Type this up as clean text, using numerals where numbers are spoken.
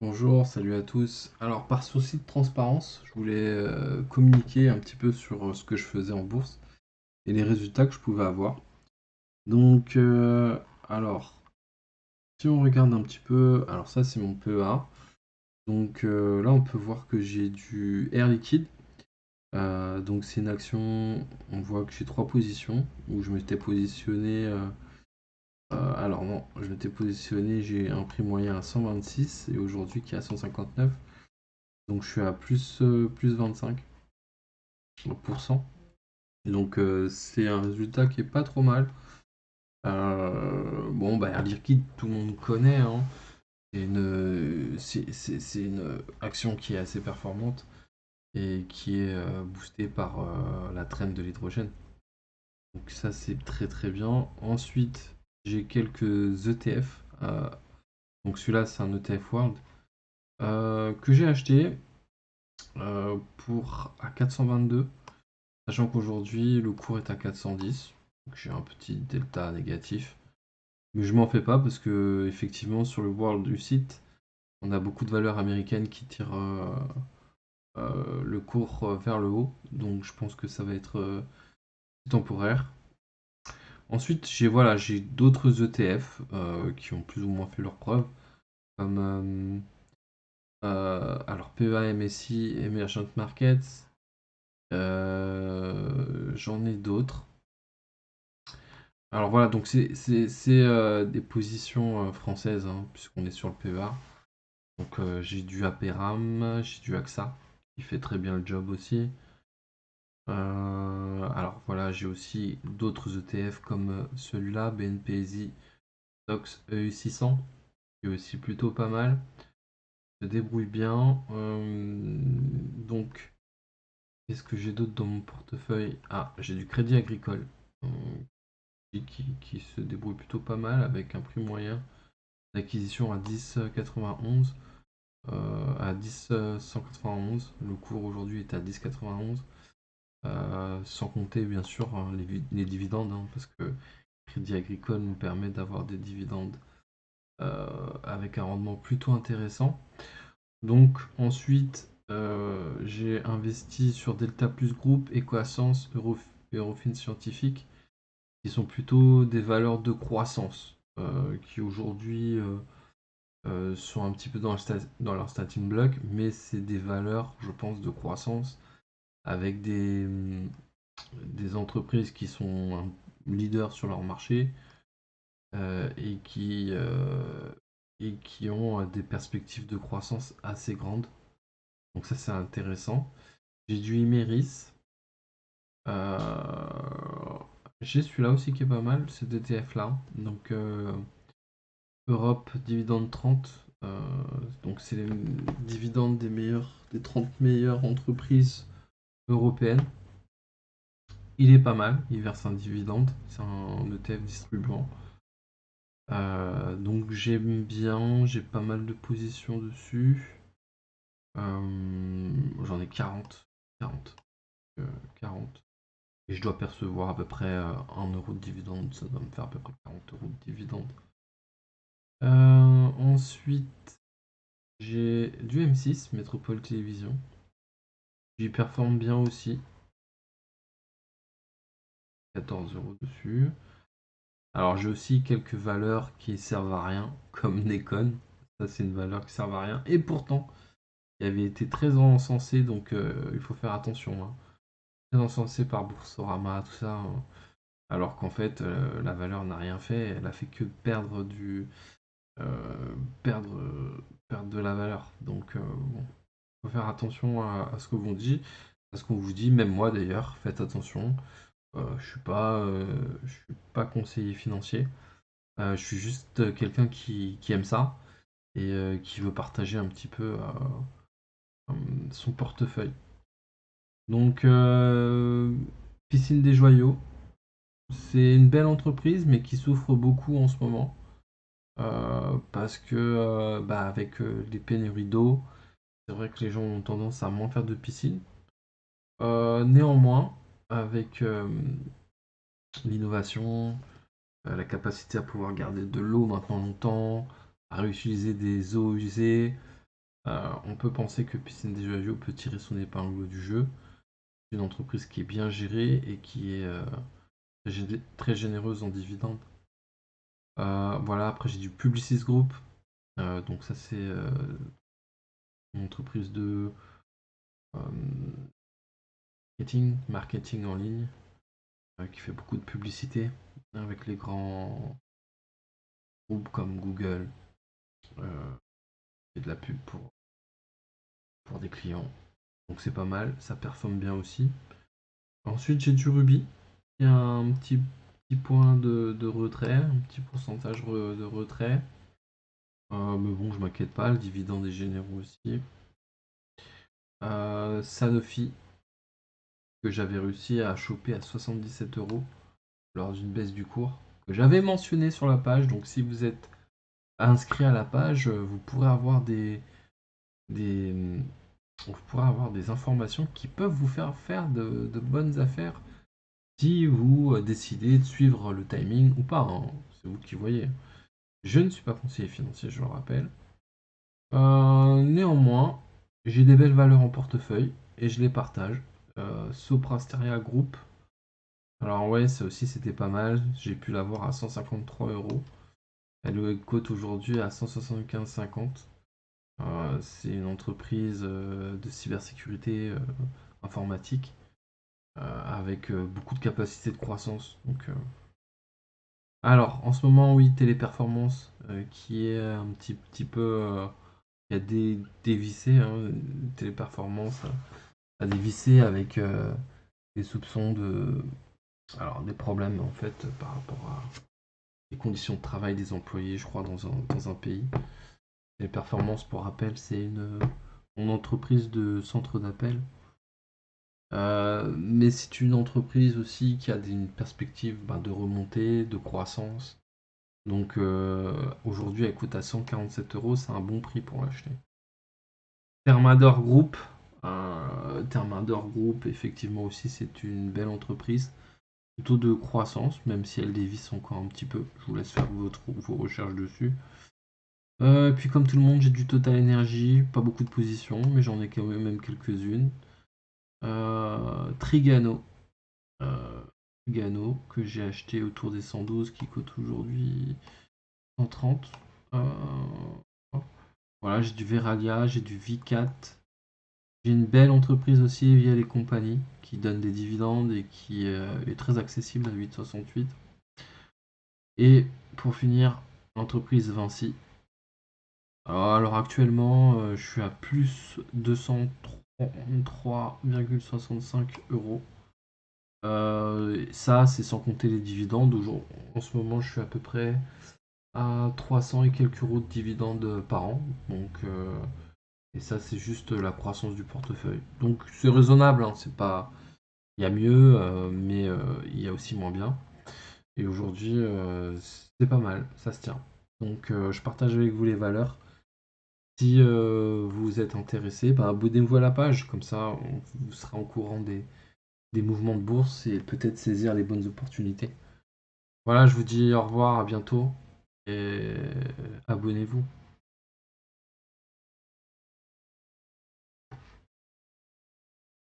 Bonjour, salut à tous. Alors, par souci de transparence, je voulais communiquer un petit peu sur ce que je faisais en bourse et les résultats que je pouvais avoir. Donc, alors, si on regarde un petit peu, alors ça c'est mon PEA. Donc là, on peut voir que j'ai du Air Liquide. Donc c'est une action, on voit que j'ai trois positions où je m'étais positionné. Alors non, je m'étais positionné, j'ai un prix moyen à 126 et aujourd'hui qui est à 159. Donc je suis à plus 25%. Donc c'est un résultat qui est pas trop mal. Bon, bah Air Liquide, tout le monde connaît, hein. C'est une action qui est assez performante et qui est boostée par la trend de l'hydrogène. Donc ça c'est très très bien. Ensuite, j'ai quelques ETF. Donc celui-là c'est un ETF World que j'ai acheté pour à 422. Sachant qu'aujourd'hui, le cours est à 410, donc j'ai un petit delta négatif. Mais je m'en fais pas parce que effectivement sur le world du site, on a beaucoup de valeurs américaines qui tirent le cours vers le haut. Donc je pense que ça va être temporaire. Ensuite, j'ai d'autres ETF qui ont plus ou moins fait leurs preuves, comme alors PEA, MSI, Emergent Markets. J'en ai d'autres. Alors voilà, donc c'est des positions françaises, hein, puisqu'on est sur le PEA. Donc j'ai du APRAM, j'ai du AXA, qui fait très bien le job aussi. Alors voilà, j'ai aussi d'autres ETF comme celui-là, BNPSI Tox EU600, qui est aussi plutôt pas mal, se débrouille bien. Donc, qu'est-ce que j'ai d'autre dans mon portefeuille? Ah, j'ai du Crédit Agricole, euh, qui se débrouille plutôt pas mal avec un prix moyen d'acquisition à 10,91, à 10,191. Le cours aujourd'hui est à 10,91. Sans compter bien sûr hein, les dividendes, hein, parce que Crédit Agricole nous permet d'avoir des dividendes avec un rendement plutôt intéressant. Donc ensuite, j'ai investi sur Delta Plus Group, Equasens, Eurofins Scientifique, qui sont plutôt des valeurs de croissance, qui aujourd'hui sont un petit peu dans leur starting block, mais c'est des valeurs, je pense, de croissance avec des entreprises qui sont leaders sur leur marché euh, et, qui, euh, et qui ont des perspectives de croissance assez grandes. Donc ça, c'est intéressant. J'ai du Imeris. Euh, j'ai celui-là aussi qui est pas mal, ce DTF-là. Donc Europe dividende 30. Donc c'est les dividendes des 30 meilleures entreprises européennes. Il est pas mal, il verse un dividende, c'est un ETF distribuant. Donc j'aime bien, j'ai pas mal de positions dessus. J'en ai 40. 40. 40. Et je dois percevoir à peu près 1 € de dividende, ça doit me faire à peu près 40 € de dividende. Ensuite, j'ai du M6, Métropole Télévision. J'y performe bien aussi. 14 € dessus. Alors j'ai aussi quelques valeurs qui servent à rien, comme Nekon. Ça c'est une valeur qui sert à rien. Et pourtant, il avait été très encensé, donc il faut faire attention, hein. Très encensé par Boursorama, tout ça, hein. Alors qu'en fait, la valeur n'a rien fait. Elle a fait que euh, perdre, perdre de la valeur. Donc bon, faut faire attention à ce que vous dit, à ce qu'on vous dit. Même moi d'ailleurs, faites attention. Je suis pas conseiller financier. Je suis juste quelqu'un qui aime ça et qui veut partager un petit peu son portefeuille. Donc, Piscine des Joyaux, c'est une belle entreprise, mais qui souffre beaucoup en ce moment. Parce que, bah, avec les pénuries d'eau, c'est vrai que les gens ont tendance à moins faire de piscine. Néanmoins, avec l'innovation, la capacité à pouvoir garder de l'eau maintenant longtemps, à réutiliser des eaux usées, On peut penser que Piscine des Joyaux peut tirer son épingle du jeu. C'est une entreprise qui est bien gérée et qui est très généreuse en dividendes. Voilà, après j'ai du Publicis Group. Donc ça c'est une entreprise de marketing en ligne, qui fait beaucoup de publicité avec les grands groupes comme Google, et de la pub pour des clients. Donc c'est pas mal, ça performe bien aussi. Ensuite j'ai du Ruby, il y a un petit point de retrait, un petit pourcentage de retrait. Mais bon, je m'inquiète pas, le dividende est généreux aussi. Sanofi, que j'avais réussi à choper à 77 € lors d'une baisse du cours, que j'avais mentionné sur la page. Donc si vous êtes inscrit à la page, vous pourrez avoir des, vous pourrez avoir des informations qui peuvent vous faire faire de bonnes affaires si vous décidez de suivre le timing ou pas, hein. C'est vous qui voyez. Je ne suis pas conseiller financier, je le rappelle. Néanmoins, j'ai des belles valeurs en portefeuille et je les partage. Soprasteria Group. Alors ouais, ça aussi c'était pas mal. J'ai pu l'avoir à 153 €. Elle cote aujourd'hui à 175,50. C'est une entreprise de cybersécurité informatique avec beaucoup de capacité de croissance. Donc, alors, en ce moment, oui, Téléperformance qui est un petit peu qui a dévissé, hein. Téléperformance a dévissé avec des soupçons alors des problèmes en fait par rapport à les conditions de travail des employés, je crois, dans un pays. Téléperformance, pour rappel, c'est une entreprise de centre d'appel. Mais c'est une entreprise aussi qui a une perspective de remontée, de croissance. Donc aujourd'hui, elle coûte à 147 €, c'est un bon prix pour l'acheter. Thermador Group. Thermador Group, effectivement aussi, c'est une belle entreprise. Plutôt de croissance, même si elle dévisse encore un petit peu. Je vous laisse faire vos recherches dessus. Puis comme tout le monde, j'ai du Total Energy, pas beaucoup de positions, mais j'en ai quand même quelques-unes. Trigano. Trigano, que j'ai acheté autour des 112, qui coûte aujourd'hui 130. Voilà, j'ai du Veralia, j'ai du Vicat. J'ai une belle entreprise aussi via les compagnies qui donne des dividendes et qui est très accessible à 8,68. Et pour finir, l'entreprise Vinci. Alors actuellement, je suis à plus 233,65 €. Ça, c'est sans compter les dividendes. En ce moment, je suis à peu près à 300 et quelques euros de dividendes par an. Donc, et ça, c'est juste la croissance du portefeuille. Donc, c'est raisonnable, hein, c'est pas. Il y a mieux, mais il y a aussi moins bien. Et aujourd'hui, c'est pas mal, ça se tient. Donc, je partage avec vous les valeurs. Si vous êtes intéressé, abonnez-vous à la page, comme ça vous serez au courant des mouvements de bourse et peut-être saisir les bonnes opportunités. Voilà, je vous dis au revoir, à bientôt et abonnez-vous.